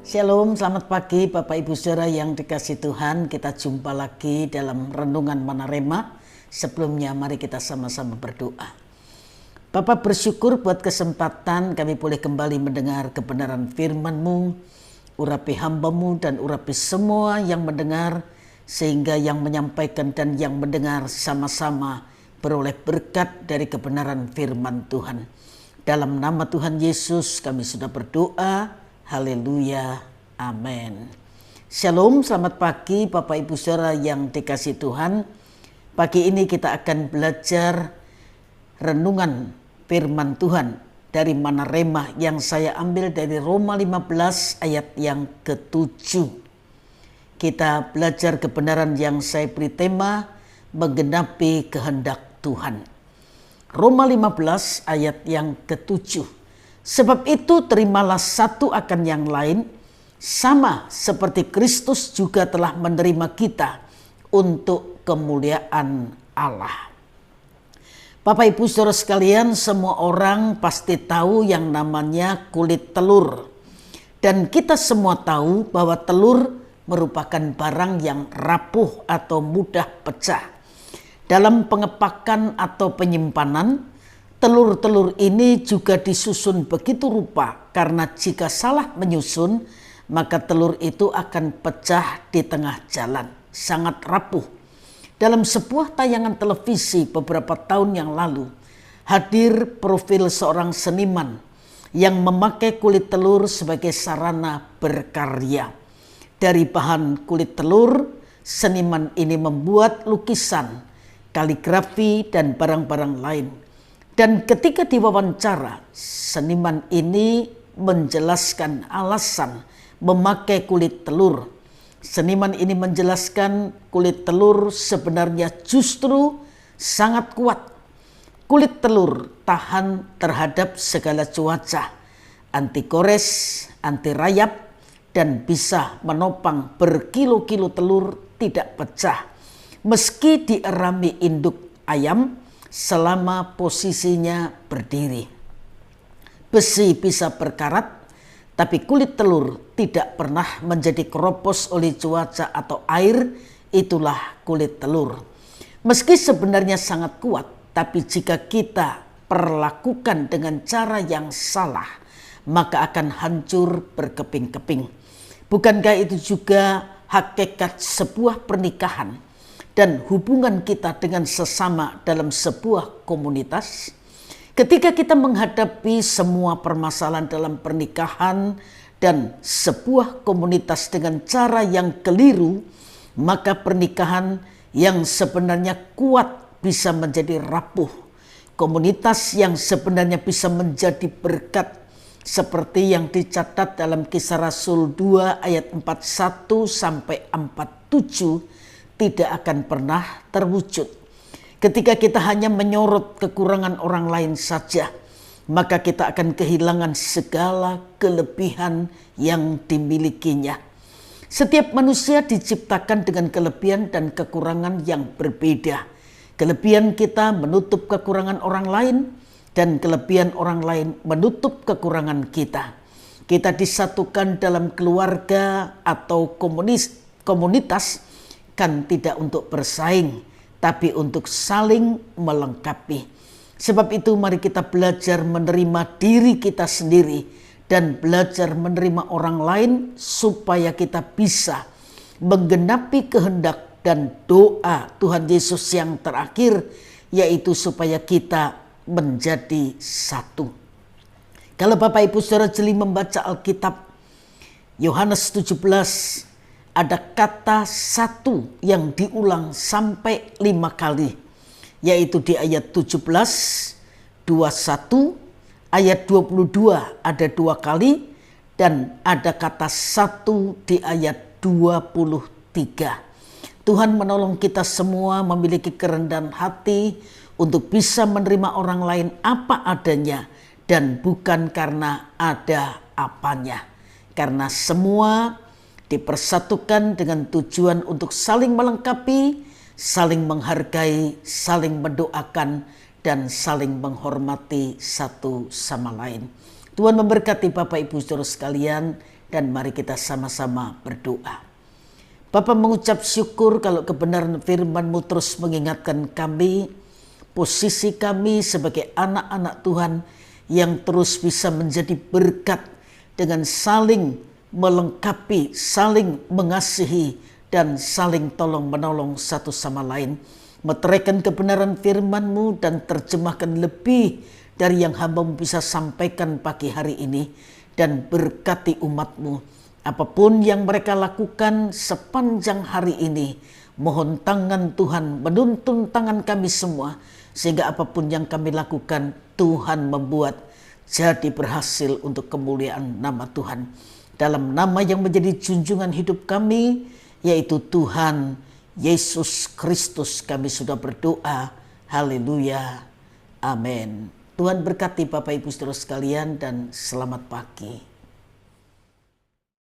Shalom, selamat pagi Bapak Ibu Saudara yang dikasihi Tuhan. Kita jumpa lagi dalam Renungan Manarema. Sebelumnya mari kita sama-sama berdoa. Bapak bersyukur buat kesempatan kami boleh kembali mendengar kebenaran firman-Mu. Urapi hamba-Mu dan urapi semua yang mendengar, sehingga yang menyampaikan dan yang mendengar sama-sama beroleh berkat dari kebenaran firman Tuhan. Dalam nama Tuhan Yesus kami sudah berdoa. Haleluya, amin. Shalom, selamat pagi Bapak Ibu Saudara yang dikasihi Tuhan. Pagi ini kita akan belajar renungan firman Tuhan dari Manarema yang saya ambil dari Roma 15 ayat yang ke-7. Kita belajar kebenaran yang saya beri tema menggenapi kehendak Tuhan. Roma 15 ayat yang ke-7. Sebab itu terimalah satu akan yang lain, sama seperti Kristus juga telah menerima kita untuk kemuliaan Allah. Bapak Ibu Saudara sekalian, semua orang pasti tahu yang namanya kulit telur. Dan kita semua tahu bahwa telur merupakan barang yang rapuh atau mudah pecah. Dalam pengepakan atau penyimpanan, telur-telur ini juga disusun begitu rupa, karena jika salah menyusun, maka telur itu akan pecah di tengah jalan, sangat rapuh. Dalam sebuah tayangan televisi beberapa tahun yang lalu, hadir profil seorang seniman yang memakai kulit telur sebagai sarana berkarya. Dari bahan kulit telur, seniman ini membuat lukisan, kaligrafi, dan barang-barang lain. Dan ketika diwawancara, seniman ini menjelaskan alasan memakai kulit telur. Seniman ini menjelaskan kulit telur sebenarnya justru sangat kuat. Kulit telur tahan terhadap segala cuaca, anti gores, anti rayap, dan bisa menopang berkilo-kilo telur tidak pecah. Meski dierami induk ayam, selama posisinya berdiri. Besi bisa berkarat, tapi kulit telur tidak pernah menjadi keropos oleh cuaca atau air. Itulah kulit telur. Meski sebenarnya sangat kuat, tapi jika kita perlakukan dengan cara yang salah, maka akan hancur berkeping-keping. Bukankah itu juga hakikat sebuah pernikahan dan hubungan kita dengan sesama dalam sebuah komunitas? Ketika kita menghadapi semua permasalahan dalam pernikahan dan sebuah komunitas dengan cara yang keliru, maka pernikahan yang sebenarnya kuat bisa menjadi rapuh. Komunitas yang sebenarnya bisa menjadi berkat, seperti yang dicatat dalam Kisah Rasul 2 ayat 41 sampai 47, tidak akan pernah terwujud. Ketika kita hanya menyorot kekurangan orang lain saja, maka kita akan kehilangan segala kelebihan yang dimilikinya. Setiap manusia diciptakan dengan kelebihan dan kekurangan yang berbeda. Kelebihan kita menutup kekurangan orang lain, dan kelebihan orang lain menutup kekurangan kita. Kita disatukan dalam keluarga atau komunitas, kan tidak untuk bersaing, tapi untuk saling melengkapi. Sebab itu mari kita belajar menerima diri kita sendiri dan belajar menerima orang lain, supaya kita bisa menggenapi kehendak dan doa Tuhan Yesus yang terakhir, yaitu supaya kita menjadi satu. Kalau Bapak Ibu Saudara jeli membaca Alkitab, Yohanes 17, ada kata satu yang diulang sampai 5 kali, yaitu di ayat 17, 21, ayat 22 ada 2 kali, dan ada kata satu di ayat 23. Tuhan menolong kita semua memiliki kerendahan hati untuk bisa menerima orang lain apa adanya, dan bukan karena ada apanya. Karena semua dipersatukan dengan tujuan untuk saling melengkapi, saling menghargai, saling mendoakan, dan saling menghormati satu sama lain. Tuhan memberkati Bapak Ibu Saudara sekalian. dan mari kita sama-sama berdoa. Bapa mengucap syukur kalau kebenaran firman-Mu terus mengingatkan kami, posisi kami sebagai anak-anak Tuhan yang terus bisa menjadi berkat dengan saling melengkapi, saling mengasihi, dan saling tolong-menolong satu sama lain. Meteraikan kebenaran firman-Mu dan terjemahkan lebih dari yang hamba-Mu bisa sampaikan pagi hari ini. Dan berkati umat-Mu, apapun yang mereka lakukan sepanjang hari ini, mohon tangan Tuhan menuntun tangan kami semua, sehingga apapun yang kami lakukan, Tuhan membuat jadi berhasil untuk kemuliaan nama Tuhan. Dalam nama yang menjadi junjungan hidup kami, yaitu Tuhan Yesus Kristus, kami sudah berdoa. Haleluya. Amin. Tuhan berkati Bapak Ibu Saudara sekalian dan selamat pagi.